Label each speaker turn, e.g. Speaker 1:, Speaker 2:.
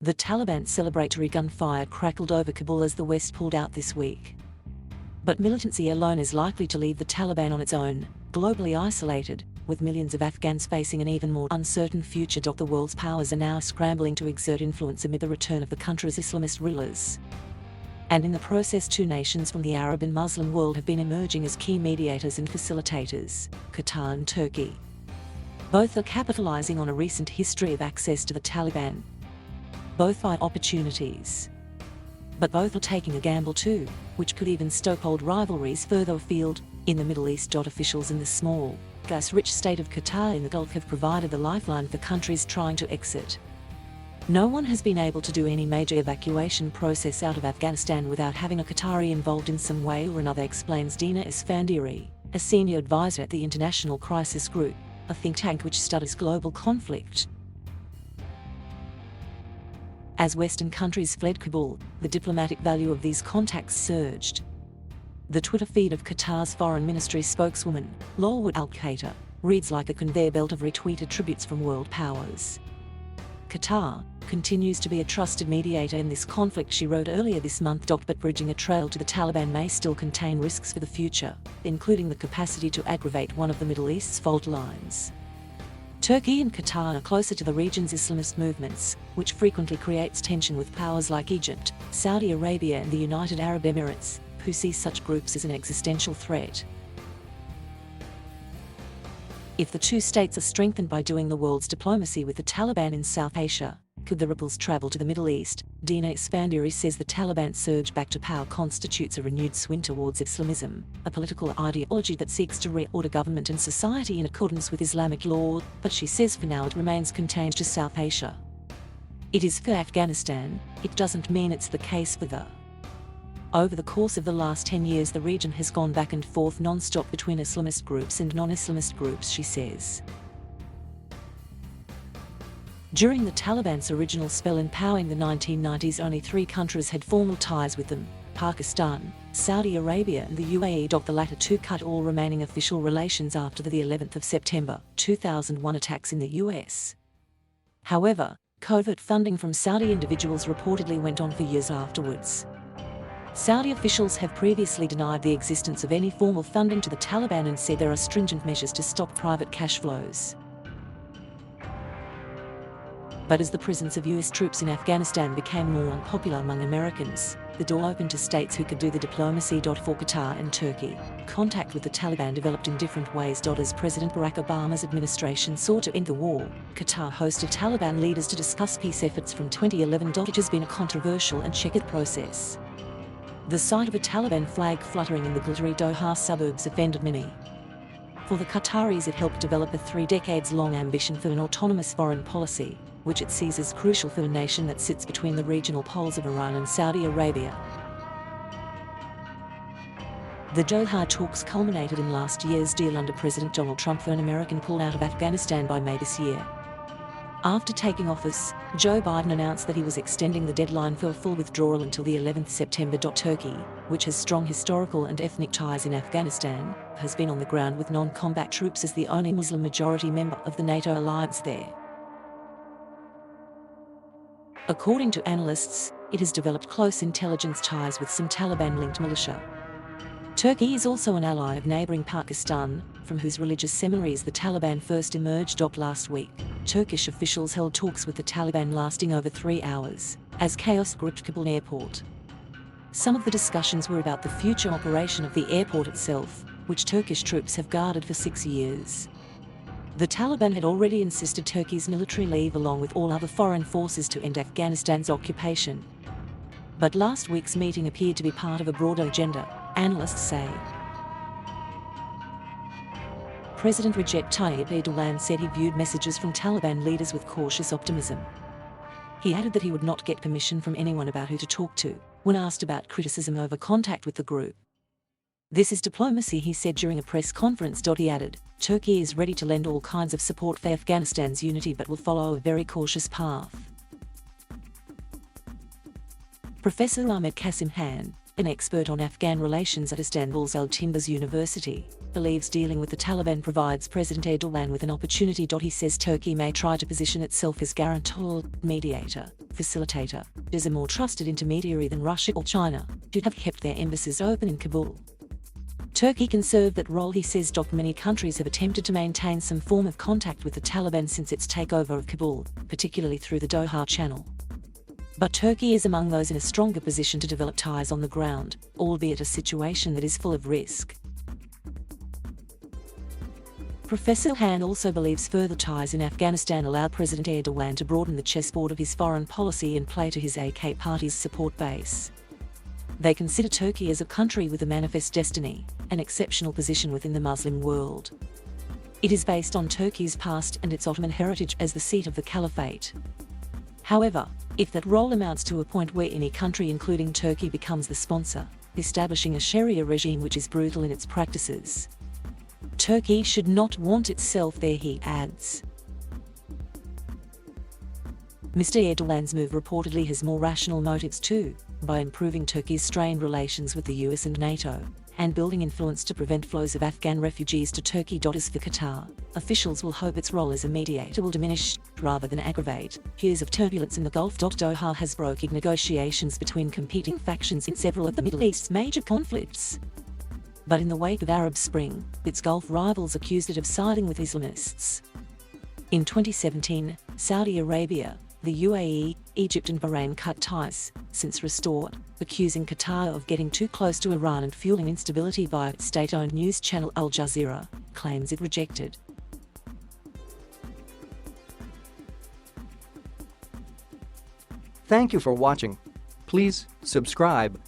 Speaker 1: The Taliban's celebratory gunfire crackled over Kabul as the West pulled out this week. But militancy alone is likely to leave the Taliban on its own, globally isolated, with millions of Afghans facing an even more uncertain future. The world's powers are now scrambling to exert influence amid the return of the country's Islamist rulers. And in the process, two nations from the Arab and Muslim world have been emerging as key mediators and facilitators, Qatar and Turkey. Both are capitalizing on a recent history of access to the Taliban. Both find opportunities. But both are taking a gamble too, which could even stoke old rivalries further afield. In the Middle East, officials in the small, gas-rich state of Qatar in the Gulf have provided the lifeline for countries trying to exit. No one has been able to do any major evacuation process out of Afghanistan without having a Qatari involved in some way or another, explains Dina Esfandiri, a senior advisor at the International Crisis Group, a think tank which studies global conflict. As Western countries fled Kabul, the diplomatic value of these contacts surged. The Twitter feed of Qatar's foreign ministry spokeswoman, Lawwood Al-Qaeda, reads like a conveyor belt of retweeted tributes from world powers. Qatar continues to be a trusted mediator in this conflict, she wrote earlier this month. But bridging a trail to the Taliban may still contain risks for the future, including the capacity to aggravate one of the Middle East's fault lines. Turkey and Qatar are closer to the region's Islamist movements, which frequently creates tension with powers like Egypt, Saudi Arabia and the United Arab Emirates, who see such groups as an existential threat. If the two states are strengthened by doing the world's diplomacy with the Taliban in South Asia, could the ripples travel to the Middle East? Dina Esfandiri says the Taliban's surge back to power constitutes a renewed swing towards Islamism, a political ideology that seeks to reorder government and society in accordance with Islamic law, but she says for now it remains contained to South Asia. It is for Afghanistan, it doesn't mean it's the case for the. Over the course of the last 10 years, the region has gone back and forth non-stop between Islamist groups and non-Islamist groups, she says. During the Taliban's original spell in power in the 1990s, only 3 countries had formal ties with them: Pakistan, Saudi Arabia and the UAE. The latter two cut all remaining official relations after the 11th of September 2001 attacks in the US. However, covert funding from Saudi individuals reportedly went on for years afterwards. Saudi officials have previously denied the existence of any formal funding to the Taliban and said there are stringent measures to stop private cash flows. But as the presence of US troops in Afghanistan became more unpopular among Americans, the door opened to states who could do the diplomacy. For Qatar and Turkey, contact with the Taliban developed in different ways. As President Barack Obama's administration sought to end the war, Qatar hosted Taliban leaders to discuss peace efforts from 2011. It has been a controversial and checkered process. The sight of a Taliban flag fluttering in the glittery Doha suburbs offended many. For the Qataris, it helped develop a 3-decades-long ambition for an autonomous foreign policy, which it sees as crucial for a nation that sits between the regional poles of Iran and Saudi Arabia. The Doha talks culminated in last year's deal under President Donald Trump for an American pull out of Afghanistan by May this year. After taking office, Joe Biden announced that he was extending the deadline for a full withdrawal until the 11th September. Turkey, which has strong historical and ethnic ties in Afghanistan, has been on the ground with non-combat troops as the only Muslim-majority member of the NATO alliance there. According to analysts, it has developed close intelligence ties with some Taliban-linked militia. Turkey is also an ally of neighbouring Pakistan, from whose religious seminaries the Taliban first emerged. Last week, Turkish officials held talks with the Taliban lasting over 3 hours, as chaos gripped Kabul airport. Some of the discussions were about the future operation of the airport itself, which Turkish troops have guarded for 6 years. The Taliban had already insisted Turkey's military leave along with all other foreign forces to end Afghanistan's occupation. But last week's meeting appeared to be part of a broader agenda, analysts say. President Recep Tayyip Erdogan said he viewed messages from Taliban leaders with cautious optimism. He added that he would not get permission from anyone about who to talk to, when asked about criticism over contact with the group. This is diplomacy, he said during a press conference. He added, Turkey is ready to lend all kinds of support for Afghanistan's unity but will follow a very cautious path. Professor Ahmed Kasim Han, an expert on Afghan relations at Istanbul's Al Timbers University, believes dealing with the Taliban provides President Erdogan with an opportunity. He says Turkey may try to position itself as guarantor, mediator, facilitator, as a more trusted intermediary than Russia or China, should have kept their embassies open in Kabul. Turkey can serve that role, he says. Many countries have attempted to maintain some form of contact with the Taliban since its takeover of Kabul, particularly through the Doha Channel. But Turkey is among those in a stronger position to develop ties on the ground, albeit a situation that is full of risk. Professor Han also believes further ties in Afghanistan allowed President Erdogan to broaden the chessboard of his foreign policy and play to his AK party's support base. They consider Turkey as a country with a manifest destiny, an exceptional position within the Muslim world. It is based on Turkey's past and its Ottoman heritage as the seat of the caliphate. However, if that role amounts to a point where any country including Turkey becomes the sponsor, establishing a Sharia regime which is brutal in its practices, Turkey should not want itself there, he adds. Mr. Erdogan's move reportedly has more rational motives too, by improving Turkey's strained relations with the US and NATO, and building influence to prevent flows of Afghan refugees to Turkey. As for Qatar, officials will hope its role as a mediator will diminish, rather than aggravate, years of turbulence in the Gulf. Doha has brokered negotiations between competing factions in several of the Middle East's major conflicts. But in the wake of Arab Spring, its Gulf rivals accused it of siding with Islamists. In 2017, Saudi Arabia, the UAE, Egypt and Bahrain cut ties, since restored, accusing Qatar of getting too close to Iran and fueling instability via its state-owned news channel Al Jazeera, claims it rejected.
Speaker 2: Thank you for watching. Please subscribe